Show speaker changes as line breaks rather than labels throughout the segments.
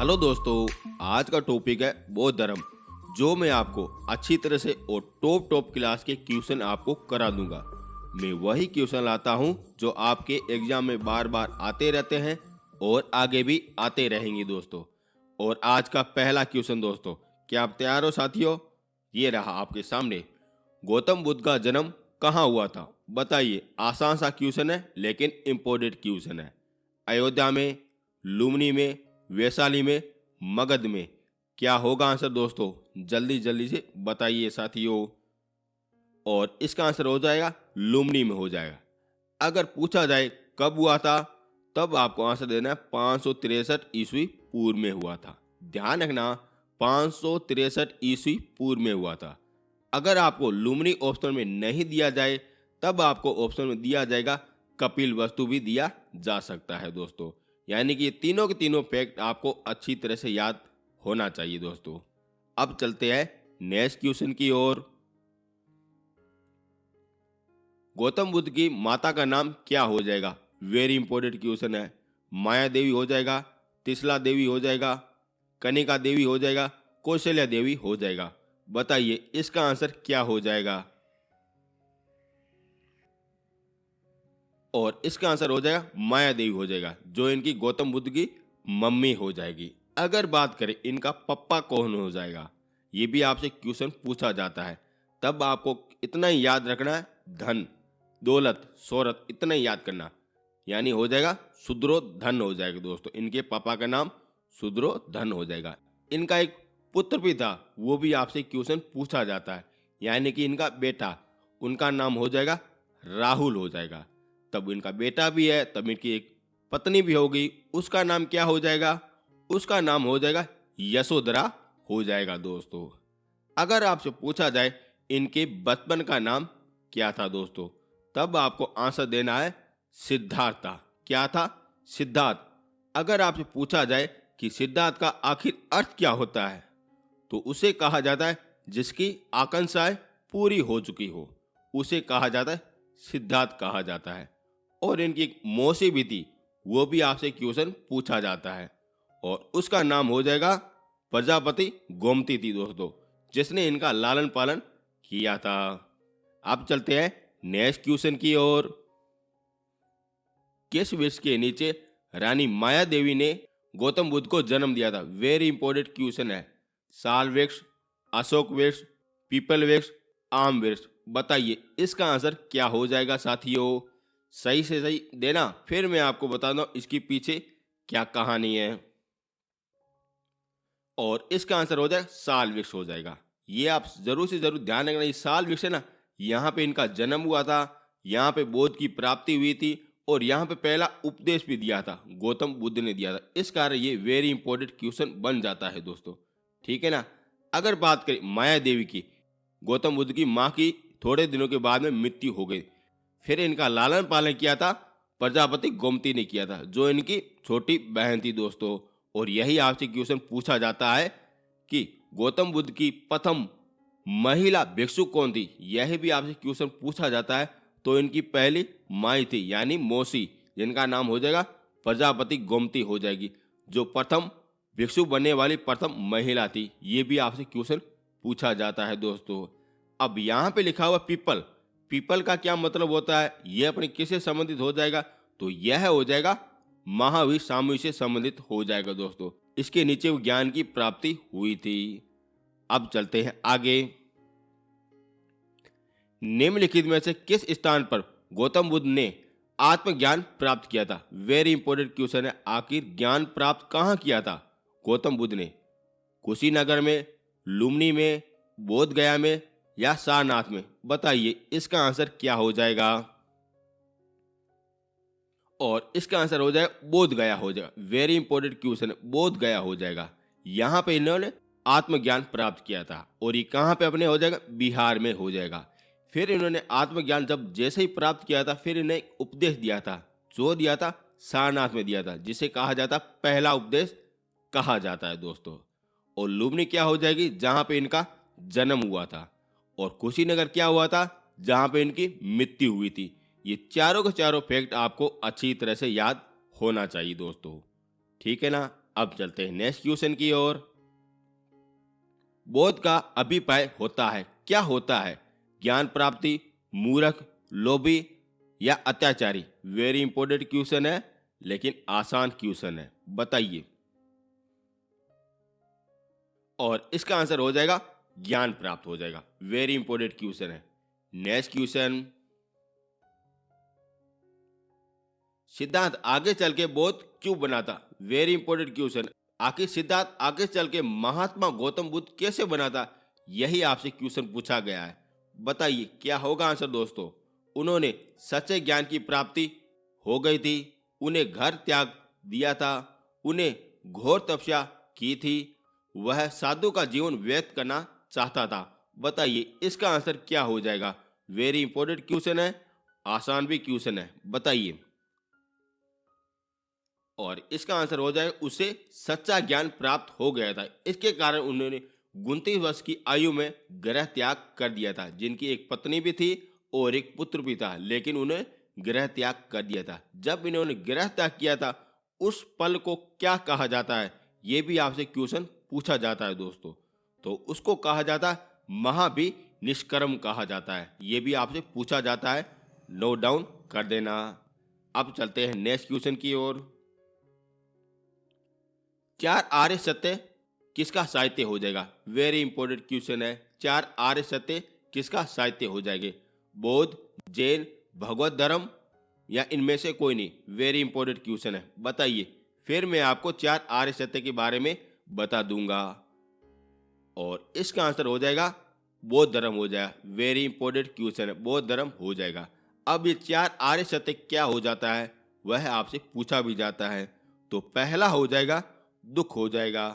Hello दोस्तों, आज का टॉपिक है बौद्ध धर्म, जो मैं आपको अच्छी तरह से और टॉप क्लास के क्वेश्चन आपको करा दूंगा। मैं वही क्वेश्चन लाता हूं जो आपके एग्जाम में बार बार आते रहते हैं और आगे भी आते रहेंगे दोस्तों। और आज का पहला क्वेश्चन दोस्तों, क्या आप तैयार हो साथियों? ये रहा आपके सामने। गौतम बुद्ध का जन्म कहाँ हुआ था? बताइए। आसान सा क्वेश्चन है लेकिन इम्पोर्टेंट क्वेश्चन है। अयोध्या में, लुम्बिनी में, वैशाली में, मगध में? क्या होगा आंसर दोस्तों? जल्दी जल्दी से बताइए साथियों। और इसका आंसर हो जाएगा लुम्बिनी में हो जाएगा। अगर पूछा जाए कब हुआ था, तब आपको आंसर देना है 563 ईस्वी पूर्व में हुआ था। ध्यान रखना, 563 ईस्वी पूर्व में हुआ था। अगर आपको लुम्बिनी ऑप्शन में नहीं दिया जाए, तब आपको ऑप्शन में दिया जाएगा कपिल वस्तु भी दिया जा सकता है दोस्तों। यानी कि तीनों के तीनों फैक्ट आपको अच्छी तरह से याद होना चाहिए दोस्तों। अब चलते हैं नेक्स्ट क्वेश्चन की ओर। गौतम बुद्ध की माता का नाम क्या हो जाएगा? वेरी इंपॉर्टेंट क्वेश्चन है। माया देवी हो जाएगा, तिसला देवी हो जाएगा, कनिका देवी हो जाएगा, कौशल्या देवी हो जाएगा? बताइए इसका आंसर क्या हो जाएगा? और इसका आंसर हो जाएगा माया देवी हो जाएगा, जो इनकी गौतम बुद्ध की मम्मी हो जाएगी। अगर बात करें इनका पप्पा कौन हो जाएगा, ये भी आपसे क्वेश्चन पूछा जाता है। तब आपको इतना ही याद रखना है, धन, दौलत, शोहरत, इतना ही याद करना। यानी हो जाएगा शूद्रोधन हो जाएगा दोस्तों। इनके पापा का नाम शूद्रोधन हो जाएगा। इनका एक पुत्र भी था, वो भी आपसे क्वेश्चन पूछा जाता है। यानी कि इनका बेटा, उनका नाम हो जाएगा राहुल हो जाएगा। तब इनका बेटा भी है, तब इनकी एक पत्नी भी होगी, उसका नाम क्या हो जाएगा? उसका नाम हो जाएगा यशोधरा हो जाएगा दोस्तों। अगर आपसे पूछा जाए इनके बचपन का नाम क्या था दोस्तों, तब आपको आंसर देना है सिद्धार्थ। क्या था? सिद्धार्थ। अगर आपसे पूछा जाए कि सिद्धार्थ का आखिर अर्थ क्या होता है, तो उसे कहा जाता है जिसकी आकांक्षाएं पूरी हो चुकी हो, उसे कहा जाता है सिद्धार्थ कहा जाता है। और इनकी एक मौसी भी थी, वो भी आपसे क्वेश्चन पूछा जाता है, और उसका नाम हो जाएगा प्रजापति गोमती थी दोस्तों, जिसने इनका लालन पालन किया था। अब चलते हैं नेक्स्ट क्वेश्चन की ओर। किस वृक्ष के नीचे रानी माया देवी ने गौतम बुद्ध को जन्म दिया था? वेरी इंपॉर्टेंट क्वेश्चन है। साल वृक्ष, अशोक वृक्ष, पीपल वृक्ष, आम वृक्ष? बताइए इसका आंसर क्या हो जाएगा साथियों? सही से सही देना, फिर मैं आपको बताता हूं इसके पीछे क्या कहानी है। और इसका आंसर हो जाएगा साल वृक्ष हो जाएगा। ये आप जरूर से जरूर ध्यान रखना, ये साल वृक्ष है ना, यहाँ पे इनका जन्म हुआ था, यहाँ पे बोध की प्राप्ति हुई थी, और यहाँ पे पहला उपदेश भी दिया था, गौतम बुद्ध ने दिया था। इस कारण ये वेरी इंपॉर्टेंट क्वेश्चन बन जाता है दोस्तों। ठीक है ना। अगर बात करें माया देवी की, गौतम बुद्ध की माँ की थोड़े दिनों के बाद में मृत्यु हो गई। फिर इनका लालन पालन किया था प्रजापति गोमती ने किया था, जो इनकी छोटी बहन थी दोस्तों। और यही आपसे क्वेश्चन पूछा जाता है कि गौतम बुद्ध की प्रथम महिला भिक्षु कौन थी, यह भी आपसे क्वेश्चन पूछा जाता है। तो इनकी पहली माई थी, यानी मौसी, जिनका नाम हो जाएगा प्रजापति गोमती हो जाएगी, जो प्रथम भिक्षु बनने वाली प्रथम महिला थी। ये भी आपसे क्वेश्चन पूछा जाता है दोस्तों। अब यहाँ पे लिखा हुआ पीपल, पीपल का क्या मतलब होता है, यह अपने किससे संबंधित हो जाएगा? तो यह हो जाएगा महावीर स्वामी से संबंधित हो जाएगा दोस्तों। इसके नीचे वो ज्ञान की प्राप्ति हुई थी। अब चलते हैं आगे। निम्नलिखित में से किस स्थान पर गौतम बुद्ध ने आत्मज्ञान प्राप्त किया था? वेरी इंपॉर्टेंट क्वेश्चन है। आखिर ज्ञान प्राप्त कहाँ किया था गौतम बुद्ध ने? कुशीनगर में, लुम्बिनी में, बोध गया में, या सारनाथ में? बताइए इसका आंसर क्या हो जाएगा? और इसका आंसर हो जाएगा बोध गया हो जाएगा। वेरी इंपॉर्टेंट क्वेश्चन है, बोध गया हो जाएगा। यहाँ पे इन्होंने आत्मज्ञान प्राप्त किया था, और ये कहाँ पे अपने हो जाएगा? बिहार में हो जाएगा। फिर इन्होंने आत्मज्ञान जब जैसे ही प्राप्त किया था, फिर इन्हें एक उपदेश दिया था, जो दिया था सारनाथ में दिया था, जिसे कहा जाता पहला उपदेश कहा जाता है दोस्तों। और लुम्बिनी क्या हो जाएगी? जहां पे इनका जन्म हुआ था। और कुशीनगर क्या हुआ था? जहां पे इनकी मृत्यु हुई थी। ये चारों के चारों फैक्ट आपको अच्छी तरह से याद होना चाहिए दोस्तों। ठीक है ना। अब चलते हैं नेक्स्ट क्वेश्चन की ओर। बोध का अभिप्राय होता है, क्या होता है? ज्ञान प्राप्ति, मूर्ख, लोभी या अत्याचारी? वेरी इंपॉर्टेंट क्वेश्चन है, लेकिन आसान क्वेश्चन है, बताइए। और इसका आंसर हो जाएगा ज्ञान प्राप्त हो जाएगा। वेरी इंपॉर्टेंट क्वेश्चन है। नेक्स्ट क्वेश्चन, सिद्धांत आगे चल के बोध क्यों बनाता? Very important question. आखिर सिद्धार्थ आगे चल के महात्मा गौतम बुद्ध कैसे बनाता? यही आपसे क्वेश्चन पूछा गया है, बताइए क्या होगा आंसर दोस्तों। उन्होंने सच्चे ज्ञान की प्राप्ति हो गई थी, उन्हें घर त्याग दिया था, उन्हें घोर तपस्या की थी, वह साधु का जीवन व्यतीत करना चाहता था। बताइए इसका आंसर क्या हो जाएगा। वेरी इंपॉर्टेंट क्वेश्चन है, आसान भी क्वेश्चन है, बताइए। और इसका आंसर हो जाएगा उसे सच्चा ज्ञान प्राप्त हो गया था, इसके कारण उन्होंने 29 वर्ष की आयु में गृह त्याग कर दिया था, जिनकी एक पत्नी भी थी और एक पुत्र भी था, लेकिन उन्हें गृह त्याग कर दिया था। जब इन्होंने गृह त्याग किया था, उस पल को क्या कहा जाता है? ये भी आपसे क्वेश्चन पूछा जाता है दोस्तों। तो उसको कहा जाता है महाभि निष्कर्म कहा जाता है, ये भी आपसे पूछा जाता है, नोट डाउन कर देना। अब चलते हैं नेक्स्ट क्वेश्चन की ओर। चार आर्य सत्य किसका साहित्य हो जाएगा? वेरी इंपॉर्टेंट क्वेश्चन है। चार आर्य सत्य किसका साहित्य हो जाएंगे? बौद्ध, जैन, भगवत धर्म या इनमें से कोई नहीं? वेरी इंपॉर्टेंट क्वेश्चन है, बताइए। फिर मैं आपको चार आर्य सत्य के बारे में बता दूंगा। और इसका आंसर हो जाएगा बौद्ध धर्म हो जाएगा। वेरी इंपॉर्टेंट क्वेश्चन है, बौद्ध धर्म हो जाएगा। अब ये चार आर्य सत्य क्या हो जाता है, वह आपसे पूछा भी जाता है। तो पहला हो जाएगा दुख हो जाएगा,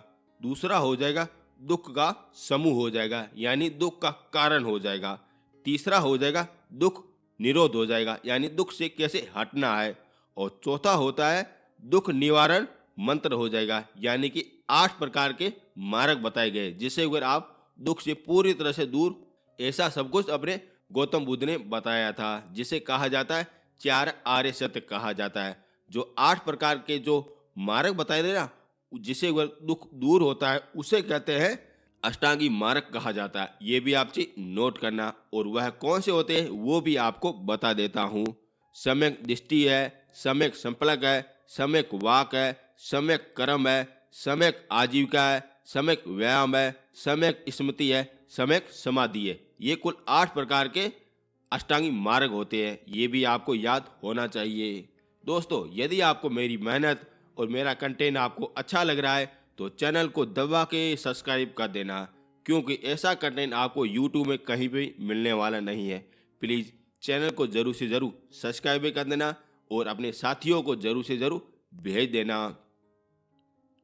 दूसरा हो जाएगा दुख का समूह हो जाएगा, यानी दुख का कारण हो जाएगा, तीसरा हो जाएगा दुख निरोध हो जाएगा, यानी दुख से कैसे हटना है, और चौथा होता है दुख निवारण मंत्र हो जाएगा, यानी कि 8 प्रकार के मार्ग बताए गए जिससे अगर आप दुख से पूरी तरह से दूर, ऐसा सब कुछ अपने गौतम बुद्ध ने बताया था, जिसे कहा जाता है चार आर्य सत्य कहा जाता है। जो 8 प्रकार के जो मार्ग बताए गए ना, जिसे अगर दुख दूर होता है उसे कहते हैं अष्टांगी मार्ग कहा जाता है। ये भी आप चीज नोट करना, और वह कौन से होते हैं वो भी आपको बता देता हूँ। सम्यक दृष्टि है, सम्यक संपलक है, सम्यक वाक है, सम्यक कर्म है, सम्यक आजीविका है, सम्यक व्यायाम है, सम्यक स्मृति है, सम्यक समाधि है। ये कुल 8 प्रकार के अष्टांगी मार्ग होते हैं, ये भी आपको याद होना चाहिए। दोस्तों यदि आपको मेरी मेहनत और मेरा कंटेंट आपको अच्छा लग रहा है तो चैनल को दबा के सब्सक्राइब कर देना, क्योंकि ऐसा कंटेंट आपको यूट्यूब में कहीं भी मिलने वाला नहीं है। प्लीज़ चैनल को ज़रूर से ज़रूर सब्सक्राइब भी कर देना और अपने साथियों को ज़रूर से ज़रूर भेज देना।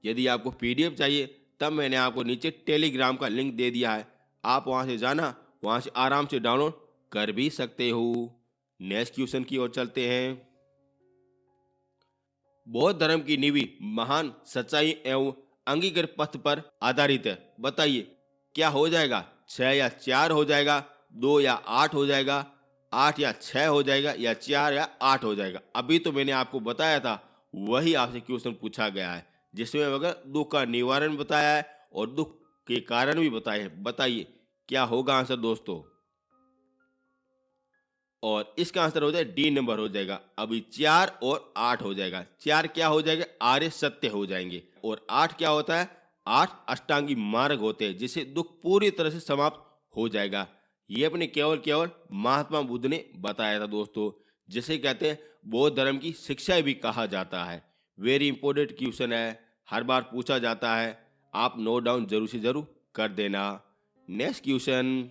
यदि आपको पीडीएफ चाहिए तब मैंने आपको नीचे टेलीग्राम का लिंक दे दिया है, आप वहाँ से जाना, वहाँ से आराम से डाउनलोड कर भी सकते हो। नेक्स्ट क्वेश्चन की ओर चलते हैं। बौद्ध धर्म की नींव महान सच्चाई एवं अंगीकृत पथ पर आधारित है, बताइए क्या हो जाएगा? 6 या 4 हो जाएगा, 2 या 8 हो जाएगा, 8 या 6 हो जाएगा, या 4 या 8 हो जाएगा? अभी तो मैंने आपको बताया था, वही आपसे क्वेश्चन पूछा गया है, जिसमें अगर दुख का निवारण बताया है और दुख के कारण भी बताए हैं। बताइए क्या होगा आंसर दोस्तों। और इसका आंसर हो जाए डी नंबर हो जाएगा। अभी 4 और 8 हो जाएगा। 4 क्या हो जाएगा? आर्य सत्य हो जाएंगे। और 8 क्या होता है? 8 अष्टांगी मार्ग होते हैं, जिससे दुख पूरी तरह से समाप्त हो जाएगा। ये अपने केवल केवल महात्मा बुद्ध ने बताया था दोस्तों, जिसे कहते हैं बौद्ध धर्म की शिक्षा भी कहा जाता है। वेरी इंपॉर्टेंट क्वेश्चन है, हर बार पूछा जाता है, आप नोट डाउन जरूर से जरूर कर देना। नेक्स्ट क्वेश्चन,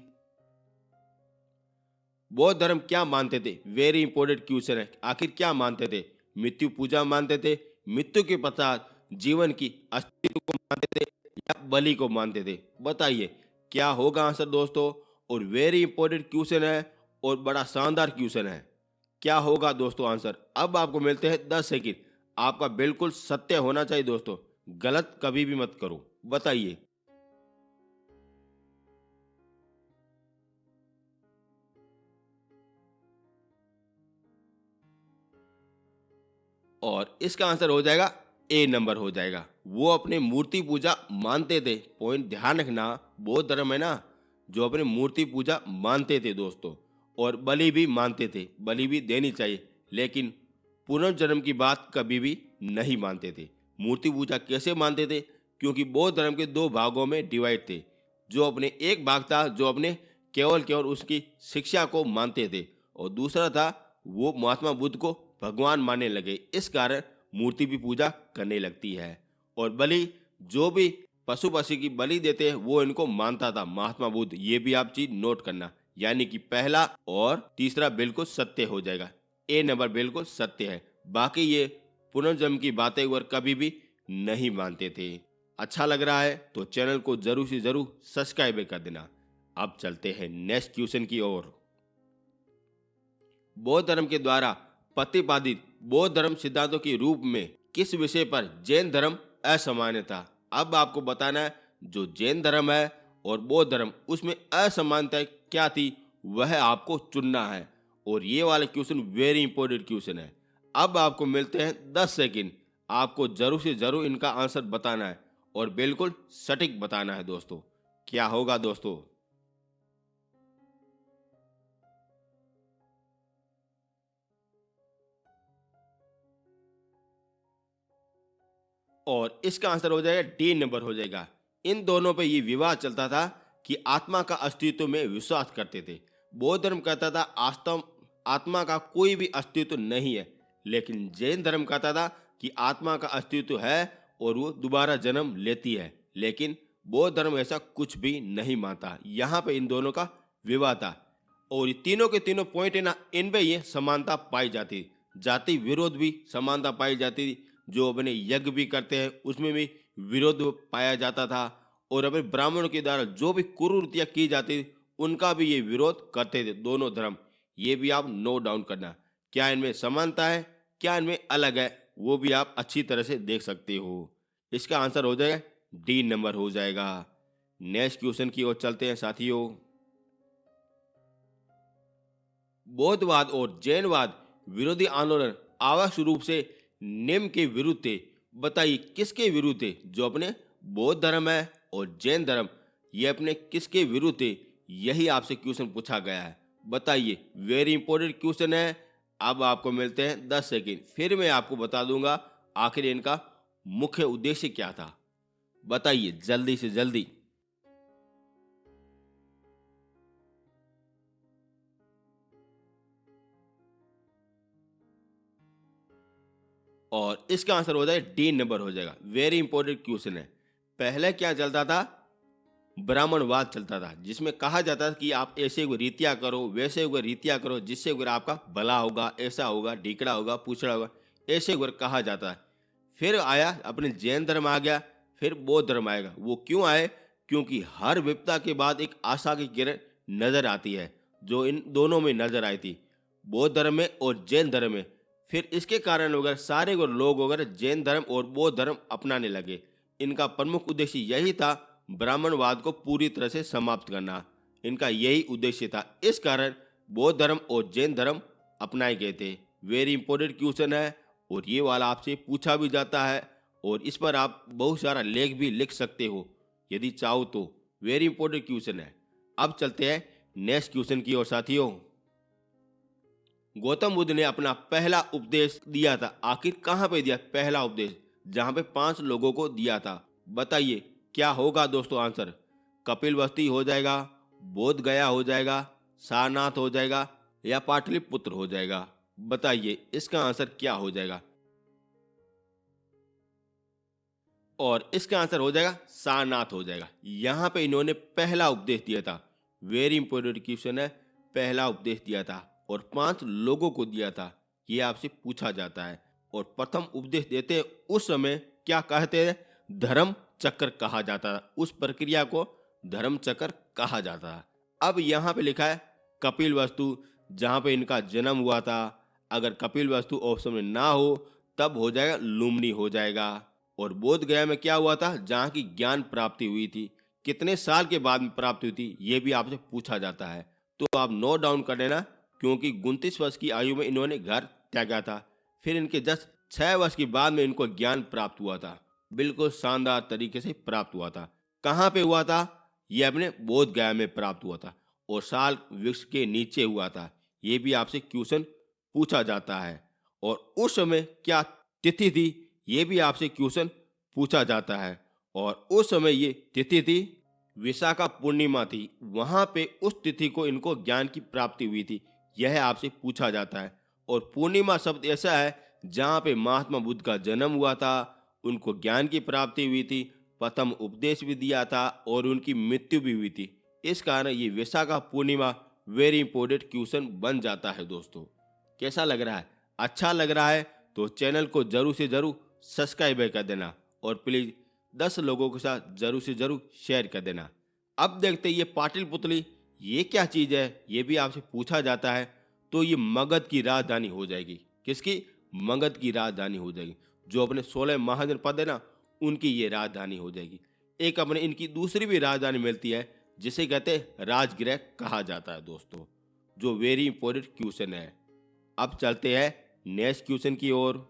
बौद्ध धर्म क्या मानते थे? वेरी इंपॉर्टेंट क्वेश्चन है। आखिर क्या मानते थे? मृत्यु पूजा मानते थे, मृत्यु के पश्चात जीवन की अस्तित्व को मानते थे, या बलि को मानते थे? बताइए क्या होगा आंसर दोस्तों। और वेरी इंपॉर्टेंट क्वेश्चन है और बड़ा शानदार क्वेश्चन है। क्या होगा दोस्तों आंसर? अब आपको मिलते हैं 10 सेकंड। आपका बिल्कुल सत्य होना चाहिए दोस्तों, गलत कभी भी मत करो, बताइए। और इसका आंसर हो जाएगा ए नंबर हो जाएगा। वो अपने मूर्ति पूजा मानते थे। पॉइंट ध्यान रखना, बौद्ध धर्म है ना, जो अपने मूर्ति पूजा मानते थे दोस्तों, और बलि भी मानते थे, बलि भी देनी चाहिए, लेकिन पुनर्जन्म की बात कभी भी नहीं मानते थे। मूर्ति पूजा कैसे मानते थे? क्योंकि बौद्ध धर्म के दो भागों में डिवाइड थे। जो अपने एक भाग था जो अपने केवल केवल उसकी शिक्षा को मानते थे, और दूसरा था वो महात्मा बुद्ध को भगवान मानने लगे। इस कारण मूर्ति भी पूजा करने लगती है। और बलि, जो भी पशु पक्षी की बलि देते हैं वो इनको मानता था महात्मा बुद्ध। ये भी आप चीज नोट करना, यानी कि पहला और तीसरा बिल्कुल सत्य हो जाएगा। ए नंबर बिल्कुल सत्य है। बाकी ये पुनर्जन्म की बातें और कभी भी नहीं मानते थे। अच्छा लग रहा है तो चैनल को जरूर से जरूर सब्सक्राइब कर देना। अब चलते हैं नेक्स्ट क्वेश्चन की ओर। बौद्ध धर्म के द्वारा प्रतिपादित बौद्ध धर्म सिद्धांतों के रूप में किस विषय पर जैन धर्म असामान्य था? अब आपको बताना है जो जैन धर्म है और बौद्ध धर्म उसमें असमानता क्या थी, वह आपको चुनना है। और ये वाला क्वेश्चन वेरी इंपॉर्टेंट क्वेश्चन है। अब आपको मिलते हैं 10 सेकंड। आपको जरूर से जरूर इनका आंसर बताना है और बिल्कुल सटीक बताना है दोस्तों। क्या होगा दोस्तों? और इसका आंसर हो जाएगा डी नंबर हो जाएगा। इन दोनों पे ये विवाद चलता था कि आत्मा का अस्तित्व में विश्वास करते थे। बौद्ध धर्म कहता था आत्मा का कोई भी अस्तित्व नहीं है, लेकिन जैन धर्म कहता था कि आत्मा का अस्तित्व है और वो दोबारा जन्म लेती है। लेकिन बौद्ध धर्म ऐसा कुछ भी नहीं मानता। यहाँ पे इन दोनों का विवाद था। और ये तीनों के तीनों पॉइंट है ना, इनमें ये समानता पाई जाती, जाति विरोध भी समानता पाई जाती थी। जो अपने यज्ञ भी करते हैं उसमें भी विरोध पाया जाता था, और अपने ब्राह्मणों के द्वारा जो भी कुरीतियां की जाती थी उनका भी ये विरोध करते थे दोनों धर्म। ये भी आप नोट डाउन करना। क्या इनमें समानता है, क्या इनमें अलग है, वो भी आप अच्छी तरह से देख सकते हो। इसका आंसर हो जाएगा डी नंबर हो जाएगा। नेक्स्ट क्वेश्चन की ओर चलते हैं साथियों। बौद्धवाद और जैनवाद विरोधी आंदोलन आवश्यक रूप से निम्न के विरुद्ध थे। बताइए किसके विरुद्ध थे? जो अपने बौद्ध धर्म है और जैन धर्म, ये अपने किसके विरुद्ध थे? यही आपसे क्वेश्चन पूछा गया है। बताइए, वेरी इंपॉर्टेंट क्वेश्चन है। अब आपको मिलते हैं 10 सेकेंड, फिर मैं आपको बता दूंगा आखिर इनका मुख्य उद्देश्य क्या था। बताइए जल्दी से जल्दी। और इसका आंसर हो जाएगा डी नंबर हो जाएगा। वेरी इंपॉर्टेंट क्वेश्चन है। पहले क्या चलता था? ब्राह्मणवाद चलता था, जिसमें कहा जाता था कि आप ऐसे कोई रीतियाँ करो, वैसे कोई रीतियाँ करो, जिससे कोई आपका भला होगा, ऐसा होगा, ढीकड़ा होगा, पूछड़ा होगा, ऐसे कोई कहा जाता है। फिर आया अपने जैन धर्म आ गया, फिर बौद्ध धर्म आएगा। वो क्यों आए? क्योंकि हर विपदा के बाद एक आशा की किरण नजर आती है, जो इन दोनों में नजर आई थी, बौद्ध धर्म में और जैन धर्म में। फिर इसके कारण वगैरह सारे को लोग वगैरह जैन धर्म और बौद्ध धर्म अपनाने लगे। इनका प्रमुख उद्देश्य यही था, ब्राह्मणवाद को पूरी तरह से समाप्त करना। इनका यही उद्देश्य था। इस कारण बौद्ध धर्म और जैन धर्म अपनाए गए थे। वेरी इंपॉर्टेंट क्वेश्चन है, और ये वाला आपसे पूछा भी जाता है, और इस पर आप बहुत सारा लेख भी लिख सकते हो यदि चाहो तो। वेरी इंपॉर्टेंट क्वेश्चन है। अब चलते हैं नेक्स्ट क्वेश्चन की ओर साथियों। गौतम बुद्ध ने अपना पहला उपदेश दिया था, आखिर कहाँ पे दिया पहला उपदेश? जहाँ पे 5 लोगों को दिया था। बताइए क्या होगा दोस्तों आंसर? कपिलवस्ती हो जाएगा, बोध गया हो जाएगा, सारनाथ हो जाएगा, या पाटलिपुत्र हो जाएगा? बताइए इसका आंसर क्या हो जाएगा? और इसका आंसर हो जाएगा सारनाथ हो जाएगा। यहाँ पे इन्होंने पहला उपदेश दिया था। वेरी इंपॉर्टेंट क्वेश्चन है। पहला उपदेश दिया था और 5 लोगों को दिया था, ये आपसे पूछा जाता है। और प्रथम उपदेश देते उस समय क्या कहते हैं? धर्म चक्र कहा जाता था। उस प्रक्रिया को धर्म चक्र कहा जाता है। अब यहाँ पे लिखा है कपिल वस्तु, जहाँ पे इनका जन्म हुआ था। अगर कपिल वस्तु ऑप्शन में ना हो तब हो जाएगा लुम्बिनी हो जाएगा। और बोध गया में क्या हुआ था? जहाँ की ज्ञान प्राप्ति हुई थी। कितने साल के बाद में प्राप्ति हुई थी, ये भी आपसे पूछा जाता है। तो आप नोट डाउन कर लेना, क्योंकि 29 वर्ष की आयु में इन्होंने घर त्यागा था। फिर इनके जस्ट 6 वर्ष की बाद में इनको ज्ञान प्राप्त हुआ था। बिल्कुल शानदार तरीके से प्राप्त हुआ था। कहाँ पे हुआ था? ये अपने बोध गया में प्राप्त हुआ था और साल वृक्ष के नीचे हुआ था। ये भी आपसे क्वेश्चन पूछा जाता है। और उस समय क्या तिथि थी? ये भी आपसे क्वेश्चन पूछा जाता है। और उस समय ये तिथि थी विशाखा पूर्णिमा थी। वहां पे उस तिथि को इनको ज्ञान की प्राप्ति हुई थी। यह आपसे पूछा जाता है। और पूर्णिमा शब्द ऐसा है जहाँ पे महात्मा बुद्ध का जन्म हुआ था, उनको ज्ञान की प्राप्ति हुई थी, प्रथम उपदेश भी दिया था और उनकी मृत्यु भी हुई थी। इस कारण ये विशाखा पूर्णिमा वेरी इंपॉर्टेंट क्वेश्चन बन जाता है दोस्तों। कैसा लग रहा है? अच्छा लग रहा है तो चैनल को जरूर से जरूर सब्सक्राइब कर देना और प्लीज़ 10 लोगों के साथ जरूर से जरूर शेयर कर देना। अब देखते हैं ये पाटलिपुत्र ये क्या चीज़ है, ये भी आपसे पूछा जाता है। तो ये मगध की राजधानी हो जाएगी। किसकी? मगध की राजधानी हो जाएगी। जो अपने 16 महाजनपद है ना, उनकी ये राजधानी हो जाएगी। एक अपने इनकी दूसरी भी राजधानी मिलती है जिसे कहते हैं राजगृह कहा जाता है दोस्तों, जो वेरी इंपॉर्टेंट क्वेश्चन है। अब चलते हैं नेक्स्ट क्वेश्चन की ओर।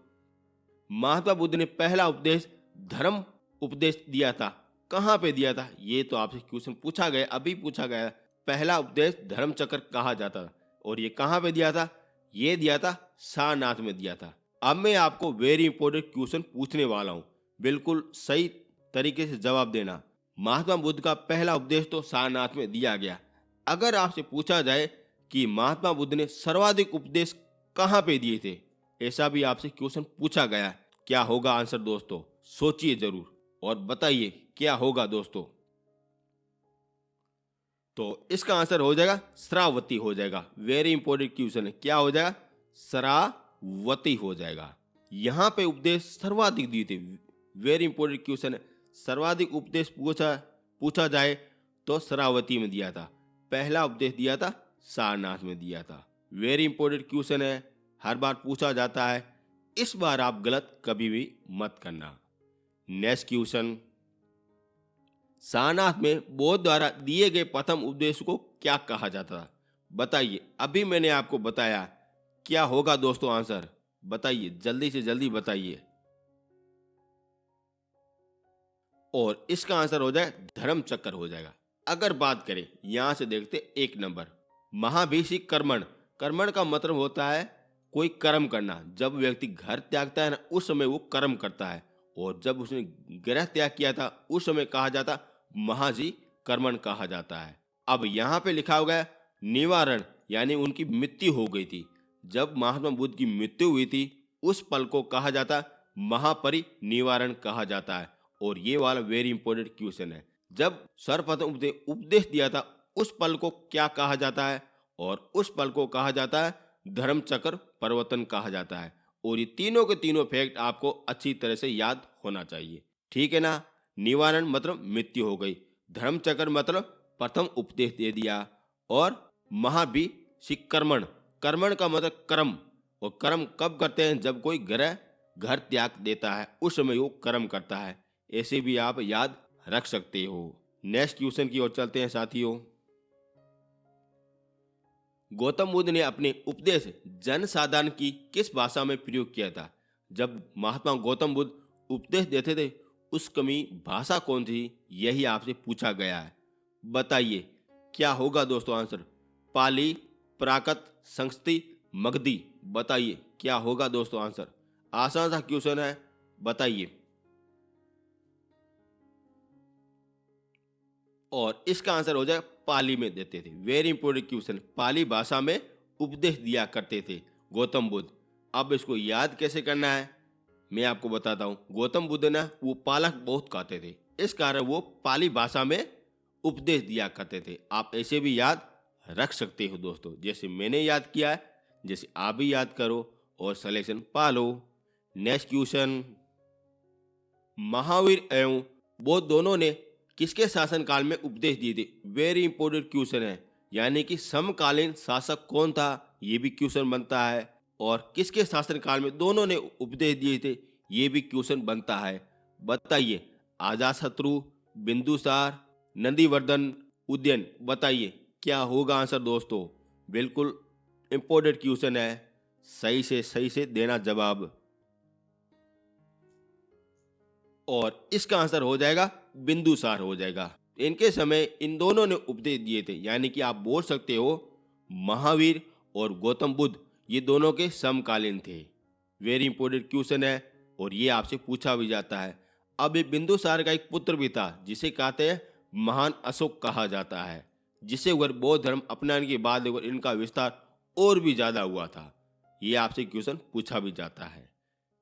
महात्मा बुद्ध ने पहला उपदेश धर्म उपदेश दिया था। कहाँ पे दिया था? ये तो आपसे क्वेश्चन पूछा गया, अभी पूछा गया। पहला उपदेश धर्म चक्र कहा जाता था और ये कहाँ पे दिया था? ये दिया था सारनाथ में दिया था। अब मैं आपको वेरी इंपॉर्टेंट क्वेश्चन पूछने वाला हूँ, बिल्कुल सही तरीके से जवाब देना। महात्मा बुद्ध का पहला उपदेश तो सारनाथ में दिया गया। अगर आपसे पूछा जाए कि महात्मा बुद्ध ने सर्वाधिक उपदेश कहाँ पे दिए थे, ऐसा भी आपसे क्वेश्चन पूछा गया है। क्या होगा आंसर दोस्तों? सोचिए जरूर और बताइए क्या होगा दोस्तों। तो इसका आंसर हो जाएगा श्रावती हो जाएगा। वेरी इंपॉर्टेंट क्वेश्चन है। क्या हो जाएगा? श्रावती हो जाएगा। यहाँ पे उपदेश सर्वाधिक दिए थे। वेरी इंपॉर्टेंट क्वेश्चन है। सर्वाधिक उपदेश पूछा जाए तो श्रावती में दिया था। पहला उपदेश दिया था सारनाथ में दिया था। वेरी इंपॉर्टेंट क्वेश्चन है, हर बार पूछा जाता है। इस बार आप गलत कभी भी मत करना। नेक्स्ट क्वेश्चन, सारनाथ में बौद्ध द्वारा दिए गए प्रथम उपदेश को क्या कहा जाता था? बताइए। अभी मैंने आपको बताया। क्या होगा दोस्तों आंसर? बताइए, जल्दी से जल्दी बताइए। और इसका आंसर हो जाए धर्म चक्र हो जाएगा। अगर बात करें, यहां से देखते 1 नंबर, महाभिषि कर्मण। कर्मण का मतलब होता है कोई कर्म करना। जब व्यक्ति घर त्यागता है ना, उस समय वो कर्म करता है। और जब उसने गृह त्याग किया था, उस समय कहा जाता महाजी कर्मण कहा जाता है। अब यहाँ पे लिखा हो गया निवारण, यानी उनकी मृत्यु हो गई थी। जब महात्मा बुद्ध की मृत्यु हुई थी, उस पल को कहा जाता महापरिनिवारण कहा जाता है। और ये वाला वेरी इंपॉर्टेंट क्वेश्चन है। जब सर्वप्रथम उपदेश दिया था, उस पल को क्या कहा जाता है? और उस पल को कहा जाता है धर्म चक्र परिवर्तन कहा जाता है। और ये तीनों के तीनों फैक्ट आपको अच्छी तरह से याद होना चाहिए। ठीक है ना? निवारण मतलब मृत्यु हो गई, धर्म चक्र मतलब प्रथम उपदेश दे दिया, और महाभिषिकर्मण, कर्मण का मतलब कर्म। और कर्म कब करते हैं? जब कोई घर त्याग देता है, उस समय वो कर्म करता है। ऐसे भी आप याद रख सकते हो। नेक्स्ट क्वेश्चन की ओर चलते हैं साथियों। गौतम बुद्ध ने अपने उपदेश जन साधारण की किस भाषा में प्रयोग किया था? जब महात्मा गौतम बुद्ध उपदेश देते थे, उसकी भाषा कौन थी? यही आपसे पूछा गया है। बताइए क्या होगा दोस्तों आंसर? पाली, प्राकृत, संस्कृत, मगधी। बताइए क्या होगा दोस्तों आंसर? आसान सा क्वेश्चन है, बताइए। और इसका आंसर हो जाए पाली में देते थे। Very important question. पाली भाषा में उपदेश दिया करते थे गौतम बुद्ध। अब इसको याद कैसे करना है, मैं आपको बताता हूँ। गौतम बुद्ध ना वो पालक बहुत खाते थे, इस कारण वो पाली भाषा में उपदेश दिया करते थे। आप ऐसे भी याद रख सकते हो दोस्तों, जैसे मैंने याद किया है, जैसे आप भी याद करो और सलेक्शन पालो। नेक्स्ट क्वेश्चन, महावीर एवं बौद्ध दोनों ने किसके शासनकाल में उपदेश दिए थे? वेरी इंपॉर्टेंट क्वेश्चन है। यानी कि समकालीन शासक कौन था, ये भी क्वेश्चन बनता है। और किसके शासनकाल में दोनों ने उपदेश दिए थे, ये भी क्वेश्चन बनता है। बताइए। अजातशत्रु, बिंदुसार, नंदीवर्धन, उदयन। बताइए क्या होगा आंसर दोस्तों? बिल्कुल इंपॉर्टेंट क्वेश्चन है, सही से देना जवाब। और इसका आंसर हो जाएगा बिंदुसार हो जाएगा। इनके समय इन दोनों ने उपदेश दिए थे, यानी कि आप बोल सकते हो महावीर और गौतम बुद्ध ये दोनों के समकालीन थे। वेरी इंपॉर्टेंट क्वेश्चन है और ये आपसे पूछा भी जाता है। अब ये बिंदुसार का एक पुत्र भी था जिसे कहते हैं महान अशोक कहा जाता है, जिसे अगर बौद्ध धर्म अपनाने के बाद अगर इनका विस्तार और भी ज्यादा हुआ था। ये आपसे क्वेश्चन पूछा भी जाता है।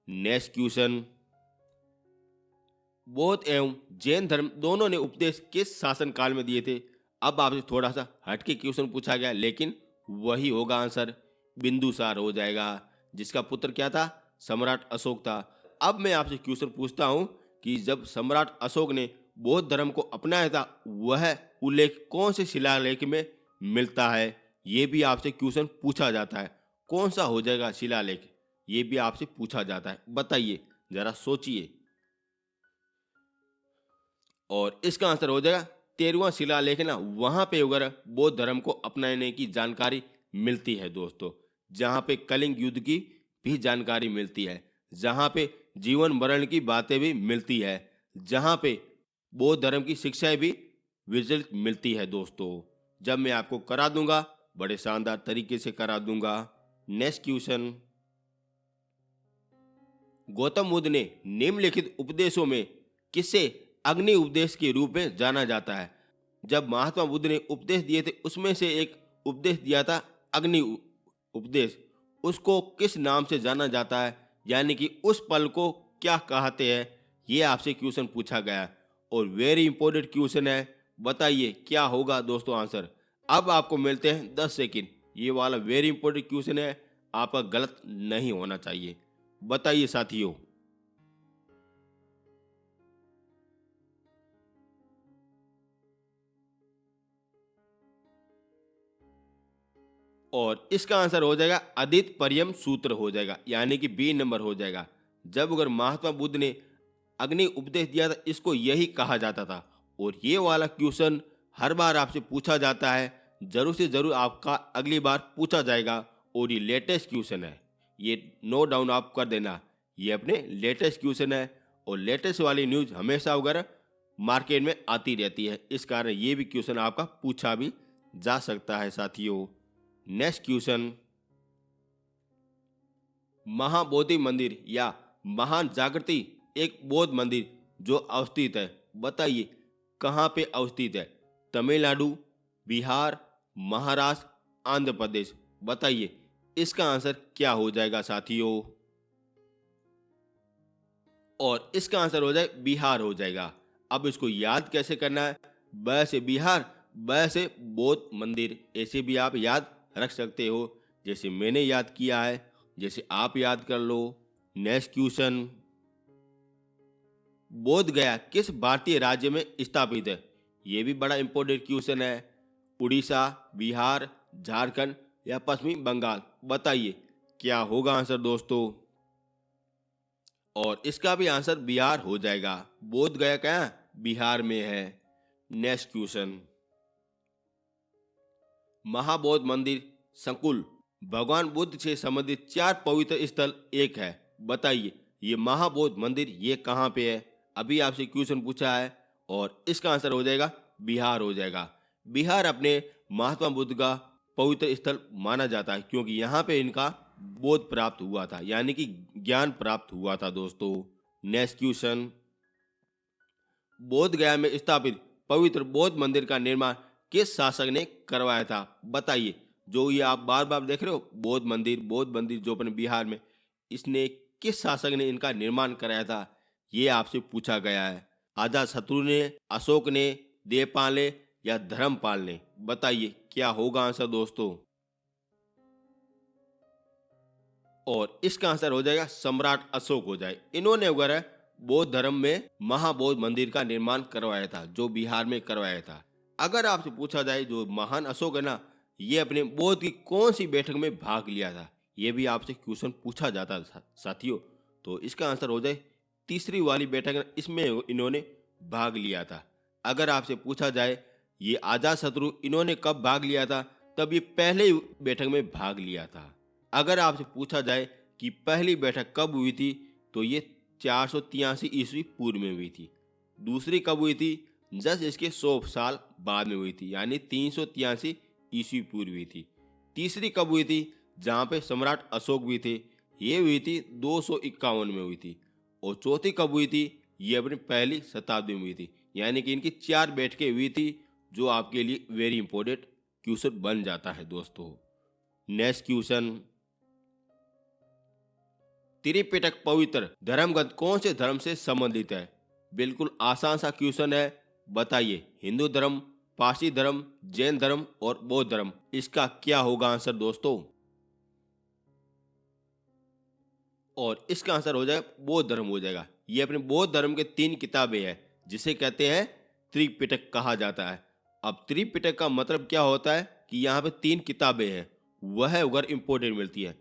नेक्स्ट क्वेश्चन, बौद्ध एवं जैन धर्म दोनों ने उपदेश किस शासन काल में दिए थे? अब आपसे थोड़ा सा हटके क्वेश्चन पूछा गया, लेकिन वही होगा आंसर, बिंदुसार हो जाएगा, जिसका पुत्र क्या था? सम्राट अशोक था। अब मैं आपसे क्वेश्चन पूछता हूं कि जब सम्राट अशोक ने बौद्ध धर्म को अपनाया था, वह उल्लेख कौन से शिलालेख में मिलता है? ये भी आपसे क्वेश्चन पूछा जाता है। कौन सा हो जाएगा शिलालेख? ये भी आपसे पूछा जाता है, बताइए, जरा सोचिए। और इसका आंसर हो जाएगा 13वां शिलालेख ना, वहां पे अगर बौद्ध धर्म को अपनाने की जानकारी मिलती है दोस्तों, जहां पे कलिंग युद्ध की भी जानकारी मिलती है, जहां पे जीवन मरण की बातें भी मिलती है, जहां पे बौद्ध धर्म की शिक्षाएं भी विचलित मिलती है दोस्तों। जब मैं आपको करा दूंगा, बड़े शानदार तरीके से करा दूंगा। नेक्स्ट क्वेश्चन, गौतम बुद्ध ने निम्नलिखित उपदेशों में किसे अग्नि उपदेश के रूप में जाना जाता है? जब महात्मा बुद्ध ने उपदेश दिए थे, उसमें से एक उपदेश दिया था अग्नि उपदेश। उसको किस नाम से जाना जाता है, यानी कि उस पल को क्या कहते हैं? ये आपसे क्वेश्चन पूछा गया और वेरी इंपॉर्टेंट क्वेश्चन है। बताइए क्या होगा दोस्तों आंसर। अब आपको मिलते हैं 10 सेकंड। ये वाला वेरी इंपॉर्टेंट क्वेश्चन है, आपका गलत नहीं होना चाहिए। बताइए साथियों। और इसका आंसर हो जाएगा अदित परियम सूत्र हो जाएगा, यानी कि बी नंबर हो जाएगा। जब अगर महात्मा बुद्ध ने अग्नि उपदेश दिया था, इसको यही कहा जाता था। और ये वाला क्वेश्चन हर बार आपसे पूछा जाता है, जरूर से जरूर आपका अगली बार पूछा जाएगा। और ये लेटेस्ट क्वेश्चन है, ये नो डाउन आप कर देना, ये अपने लेटेस्ट क्वेश्चन है। और लेटेस्ट वाली न्यूज हमेशा अगर मार्केट में आती रहती है, इस कारण ये भी क्वेश्चन आपका पूछा भी जा सकता है साथियों। नेक्स्ट क्वेश्चन, महाबोधि मंदिर या महान जागृति एक बौद्ध मंदिर जो अवस्थित है, बताइए कहाँ पे अवस्थित है? तमिलनाडु, बिहार, महाराष्ट्र, आंध्र प्रदेश। बताइए इसका आंसर क्या हो जाएगा साथियों। और इसका आंसर हो जाए बिहार हो जाएगा। अब इसको याद कैसे करना है? ब से बिहार, ब से बौद्ध मंदिर, ऐसे भी आप याद रख सकते हो, जैसे मैंने याद किया है, जैसे आप याद कर लो। नेक्स्ट क्वेश्चन, बोध गया किस भारतीय राज्य में स्थित है? ये भी बड़ा इंपॉर्टेंट क्वेश्चन है। उड़ीसा, बिहार, झारखंड या पश्चिमी बंगाल। बताइए क्या होगा आंसर दोस्तों। और इसका भी आंसर बिहार हो जाएगा। बोध गया क्या बिहार में है। नेक्स्ट क्वेश्चन, महाबौद्ध मंदिर संकुल भगवान बुद्ध से संबंधित 4 पवित्र स्थल एक है। बताइए ये महाबौद्ध मंदिर ये कहाँ पे है? अभी आपसे क्वेश्चन पूछा है और इसका आंसर हो जाएगा बिहार हो जाएगा। बिहार अपने महात्मा बुद्ध का पवित्र स्थल माना जाता है, क्योंकि यहाँ पे इनका बोध प्राप्त हुआ था, यानी कि ज्ञान प्राप्त हुआ था दोस्तों। नेक्स्ट क्वेश्चन, बोध गया में स्थापित पवित्र बौद्ध मंदिर का निर्माण किस शासक ने करवाया था? बताइए, जो ये आप बार बार देख रहे हो बौद्ध मंदिर जो अपने बिहार में, इसने किस शासक ने इनका निर्माण कराया था? ये आपसे पूछा गया है। अजातशत्रु ने, अशोक ने, देवपाल ने या धर्मपाल ने? बताइए क्या होगा आंसर दोस्तों। और इसका आंसर हो जाएगा सम्राट अशोक हो जाए। इन्होंने वगैरह बौद्ध धर्म में महाबौद्ध मंदिर का निर्माण करवाया था, जो बिहार में करवाया था। अगर आपसे पूछा जाए जो महान अशोक है ना, ये अपने बौद्ध की कौन सी बैठक में भाग लिया था? ये भी आपसे क्वेश्चन पूछा जाता था साथियों। तो इसका आंसर हो जाए तीसरी वाली बैठक, इसमें इन्होंने भाग लिया था। अगर आपसे पूछा जाए ये अजातशत्रु इन्होंने कब भाग लिया था, तब ये पहले ही बैठक में भाग लिया था। अगर आपसे पूछा जाए कि पहली बैठक कब हुई थी, तो ये 483 ईस्वी पूर्व में हुई थी। दूसरी कब हुई थी? जस्ट इसके 100 साल बाद में हुई थी, यानी 383 ईस्वी पूर्व हुई थी। तीसरी कब हुई थी? जहाँ पे सम्राट अशोक भी थे, ये हुई थी 251 में हुई थी। और चौथी कब हुई थी? ये अपनी पहली शताब्दी में हुई थी, यानी कि इनकी 4 बैठकें हुई थी, जो आपके लिए वेरी इंपॉर्टेंट क्वेश्चन बन जाता है दोस्तों। नेक्स्ट क्वेश्चन, त्रिपिटक पवित्र धर्म ग्रंथ कौन से धर्म से संबंधित है? बिल्कुल आसान सा क्वेश्चन है, बताइए। हिंदू धर्म, पारसी धर्म, जैन धर्म और बौद्ध धर्म। इसका क्या होगा आंसर दोस्तों? और इसका आंसर हो जाएगा बौद्ध धर्म हो जाएगा। ये अपने बौद्ध धर्म के 3 किताबें हैं, जिसे कहते हैं त्रिपिटक कहा जाता है। अब त्रिपिटक का मतलब क्या होता है कि यहाँ पे 3 किताबें हैं, वह अगर इंपॉर्टेंट मिलती है।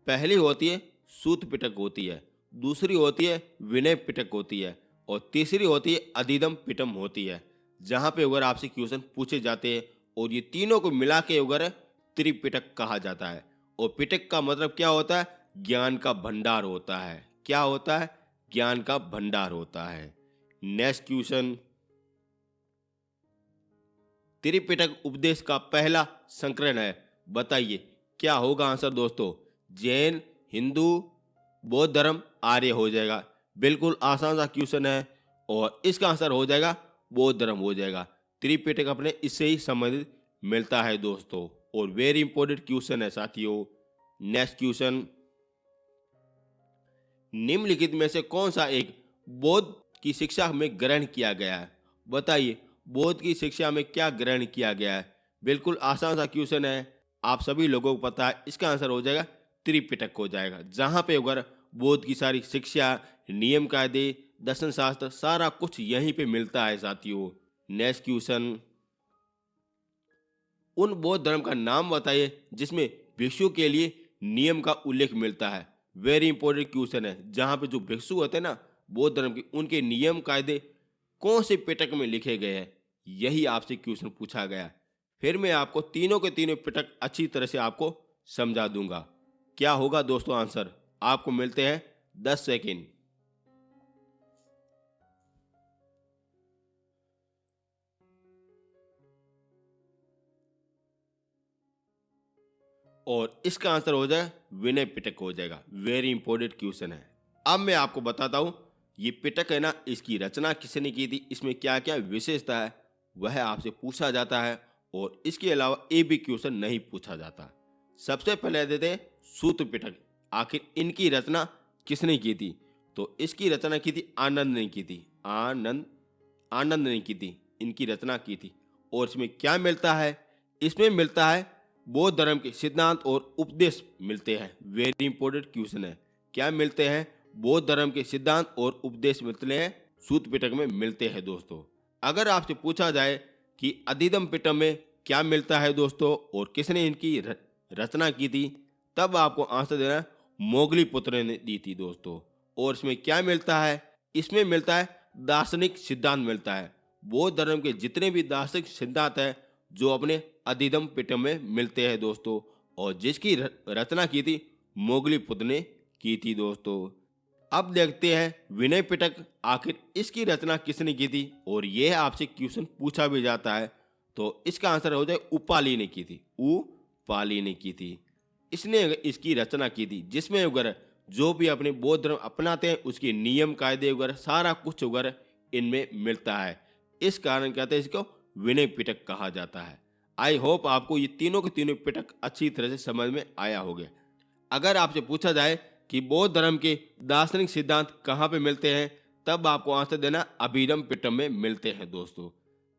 पहली होती है सूत पिटक होती है, दूसरी होती है विनय पिटक होती है, और तीसरी होती है अधिदम पिटम होती है। जहाँ पे अगर आपसे क्वेश्चन पूछे जाते हैं, और ये तीनों को मिला के अगर त्रिपिटक कहा जाता है। और पिटक का मतलब क्या होता है? ज्ञान का भंडार होता है। क्या होता है? ज्ञान का भंडार होता है। नेक्स्ट क्वेश्चन, त्रिपिटक उपदेश का पहला संस्करण है, बताइए क्या होगा आंसर दोस्तों? जैन, हिंदू, बौद्ध धर्म, आर्य हो जाएगा। बिल्कुल आसान सा क्वेश्चन है, और इसका आंसर हो जाएगा बौद्ध धर्म हो जाएगा। त्रिपिटक अपने इससे ही संबंधित मिलता है दोस्तों, और वेरी इंपॉर्टेंट क्वेश्चन है साथियों। नेक्स्ट क्वेश्चन, निम्नलिखित में से कौन सा एक बौद्ध की शिक्षा में ग्रहण किया गया है? बताइए बौद्ध की शिक्षा में क्या ग्रहण किया गया है? बिल्कुल आसान सा क्वेश्चन है, आप सभी लोगों को पता है। इसका आंसर हो जाएगा त्रिपिटक हो जाएगा, जहां पे अगर बौद्ध की सारी शिक्षा, नियम कायदे, दर्शन शास्त्र, सारा कुछ यहीं पे मिलता है साथियों। नेक्स्ट क्वेश्चन, उन बौद्ध धर्म का नाम बताइए जिसमें भिक्षु के लिए नियम का उल्लेख मिलता है। वेरी इंपॉर्टेंट क्वेश्चन है, जहां पे जो भिक्षु होते हैं ना बौद्ध धर्म के, उनके नियम कायदे कौन से पिटक में लिखे गए हैं, यही आपसे क्वेश्चन पूछा गया। फिर मैं आपको तीनों के तीनों पिटक अच्छी तरह से आपको समझा दूंगा। क्या होगा दोस्तों आंसर? आपको मिलते हैं 10 सेकेंड। और इसका आंसर हो जाएगा विनय पिटक हो जाएगा। वेरी इंपॉर्टेंट क्वेश्चन है। अब मैं आपको बताता हूं, ये पिटक है ना, इसकी रचना किसने की थी, इसमें क्या क्या विशेषता है, वह आपसे पूछा जाता है। और इसके अलावा एक भी क्वेश्चन नहीं पूछा जाता। सबसे पहले देते हैं सूत पिटक, आखिर इनकी रचना किसने की थी? तो इसकी रचना की थी आनंद ने की थी। आनंद ने की थी, इनकी रचना की थी। और इसमें क्या मिलता है? इसमें मिलता है बौद्ध धर्म के सिद्धांत और उपदेश मिलते हैं। वेरी इंपॉर्टेंट क्वेश्चन है, क्या मिलते हैं? बौद्ध धर्म के सिद्धांत और उपदेश मिलते हैं, सूत पिटक में मिलते हैं दोस्तों। अगर आपसे पूछा जाए कि अधिदम पिटक में क्या मिलता है दोस्तों, और किसने इनकी रचना की थी, तब आपको आंसर देना मोगली पुत्र ने दी थी दोस्तों। और इसमें क्या मिलता है? इसमें मिलता है दार्शनिक सिद्धांत मिलता है। बौद्ध धर्म के जितने भी दार्शनिक सिद्धांत है, जो अपने अधिदम पिटक में मिलते हैं दोस्तों, और जिसकी रचना की थी मोगली पुत्र ने की थी दोस्तों। अब देखते हैं विनय पिटक, आखिर इसकी रचना किसने की थी, और यह आपसे क्वेश्चन पूछा भी जाता है। तो इसका आंसर हो जाए उपाली ने की थी। उपाली ने की थी, इसने इसकी रचना की थी, जिसमें वगैरह जो भी अपने बौद्ध धर्म अपनाते हैं उसके नियम कायदे वगैरह सारा कुछ वगैरह इनमें मिलता है। इस कारण कहते हैं इसको विनय पिटक कहा जाता है। आई होप आपको ये तीनों के तीनों पिटक अच्छी तरह से समझ में आया होगा। अगर आपसे पूछा जाए कि बौद्ध धर्म के दार्शनिक सिद्धांत कहाँ पे मिलते हैं, तब आपको आंसर देना अभिधम पिटक में मिलते हैं दोस्तों।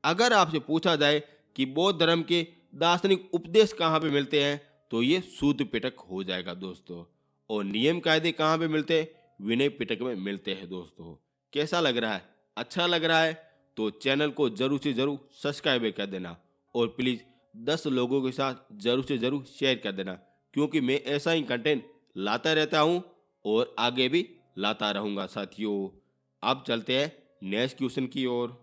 अगर आपसे पूछा जाए कि बौद्ध धर्म के दार्शनिक उपदेश कहाँ पे मिलते हैं, तो ये सूत पिटक हो जाएगा दोस्तों। और नियम कायदे कहाँ पे मिलते हैं? विनय पिटक में मिलते हैं दोस्तों। कैसा लग रहा है? अच्छा लग रहा है तो चैनल को जरूर से जरूर सब्सक्राइब कर देना, और प्लीज़ 10 लोगों के साथ जरूर से जरूर शेयर कर देना, क्योंकि मैं ऐसा ही कंटेंट लाता रहता हूँ और आगे भी लाता रहूँगा साथियों। अब चलते हैं नेक्स्ट क्वेश्चन की ओर।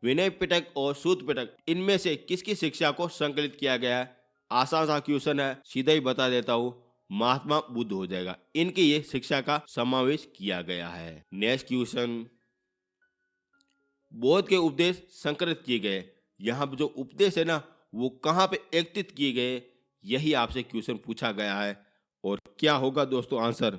विनय पिटक और सूत पिटक, इनमें से किसकी शिक्षा को संकलित किया गया है? आसान सा क्वेश्चन है, सीधा ही बता देता हूँ। महात्मा बुद्ध हो जाएगा। इनकी ये शिक्षा का समावेश किया गया है। नेक्स्ट क्वेश्चन, बौद्ध के उपदेश संकलित किए गए, यहाँ पे जो उपदेश है ना वो कहाँ पे एकत्रित किए गए, यही आपसे क्वेश्चन पूछा गया है। और क्या होगा दोस्तों आंसर,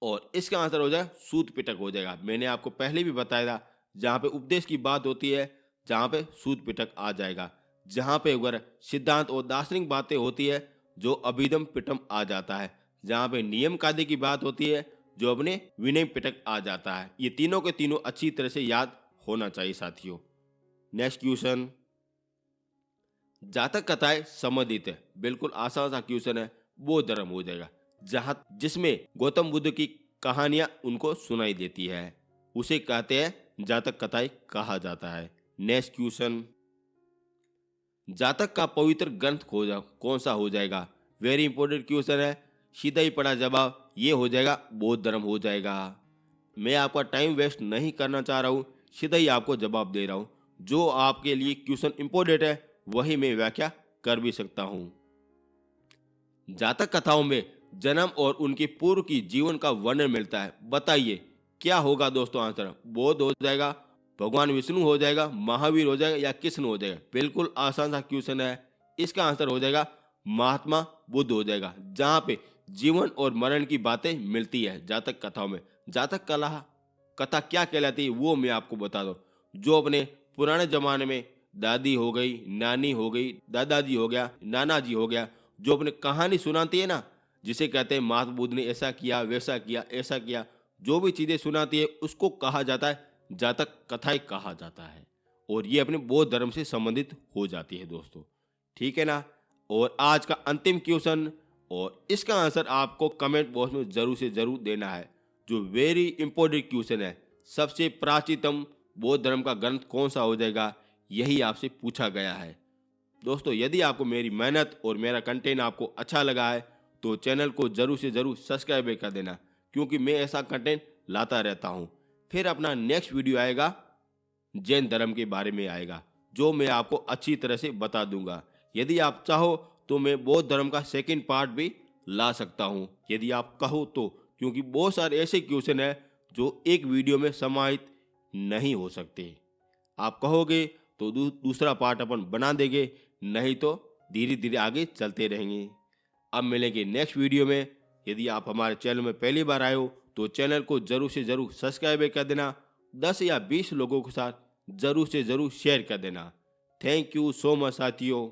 और इसका आंसर हो जाएगा सूत पिटक हो जाएगा। मैंने आपको पहले भी बताया था, जहाँ पे उपदेश की बात होती है जहाँ पे सूत पिटक आ जाएगा, जहाँ पे अगर सिद्धांत और दार्शनिक बातें होती है जो अभिधम पिटम आ जाता है, जहाँ पे नियम कायदे की बात होती है जो अपने विनय पिटक आ जाता है। ये तीनों के तीनों अच्छी तरह से याद होना चाहिए साथियों। नेक्स्ट क्वेश्चन, जातक कथाएं संबंधित है, बिल्कुल आसान सा क्वेश्चन है, वो धर्म हो जाएगा। जहाँ जिसमें गौतम बुद्ध की कहानियां उनको सुनाई देती है उसे कहते हैं जातक कथाएं कहा जाता है। नेक्स्ट क्वेश्चन, जातक का पवित्र ग्रंथ कौन सा हो जाएगा, वेरी इंपॉर्टेंट क्वेश्चन है। सीधा ही पड़ा जवाब ये हो जाएगा बौद्ध धर्म हो जाएगा। मैं आपका टाइम वेस्ट नहीं करना चाह रहा हूँ, सीधा ही आपको जवाब दे रहा हूँ। जो आपके लिए क्वेश्चन इंपॉर्टेंट है वही मैं व्याख्या कर भी सकता हूँ। जातक कथाओं में जन्म और उनकी पूर्व की जीवन का वर्णन मिलता है, बताइए क्या होगा दोस्तों आंसर, बौद्ध हो जाएगा, भगवान विष्णु हो जाएगा, महावीर हो जाएगा या कृष्ण हो जाएगा। बिल्कुल आसान सा क्वेश्चन है, इसका आंसर हो जाएगा महात्मा बुद्ध हो जाएगा, जहाँ पे जीवन और मरण की बातें मिलती है जातक कथाओं में। जातक कथा क्या कहलाती है वो मैं आपको बता दूं। जो अपने पुराने जमाने में दादी हो गई, नानी हो गई, दादाजी हो गया, नाना जी हो गया, जो अपने कहानी सुनाती है ना, जिसे कहते हैं महात्मा बुद्ध ने ऐसा किया, वैसा किया, ऐसा किया, जो भी चीजें सुनाती है उसको कहा जाता है जातक कथाएं कहा जाता है। और ये अपने बौद्ध धर्म से संबंधित हो जाती है दोस्तों, ठीक है ना। और आज का अंतिम क्वेश्चन, और इसका आंसर आपको कमेंट बॉक्स में जरूर से जरूर देना है। जो वेरी इंपॉर्टेंट क्वेश्चन है, सबसे प्राचीनतम बौद्ध धर्म का ग्रंथ कौन सा हो जाएगा, यही आपसे पूछा गया है। दोस्तों यदि आपको मेरी मेहनत और मेरा कंटेंट आपको अच्छा लगा है तो चैनल को जरूर से जरूर सब्सक्राइब कर देना, क्योंकि मैं ऐसा कंटेंट लाता रहता हूँ। फिर अपना नेक्स्ट वीडियो आएगा जैन धर्म के बारे में आएगा, जो मैं आपको अच्छी तरह से बता दूंगा। यदि आप चाहो तो मैं बौद्ध धर्म का सेकंड पार्ट भी ला सकता हूँ, यदि आप कहो तो, क्योंकि बहुत सारे ऐसे क्वेश्चन हैं जो एक वीडियो में समाहित नहीं हो सकते। आप कहोगे तो दूसरा पार्ट अपन बना देंगे, नहीं तो धीरे धीरे आगे चलते रहेंगे। अब मिलेंगे नेक्स्ट वीडियो में। यदि आप हमारे चैनल में पहली बार आए हो तो चैनल को जरूर से जरूर सब्सक्राइब कर देना, 10 या 20 लोगों के साथ जरूर से जरूर शेयर कर देना। थैंक यू सो मच साथियों।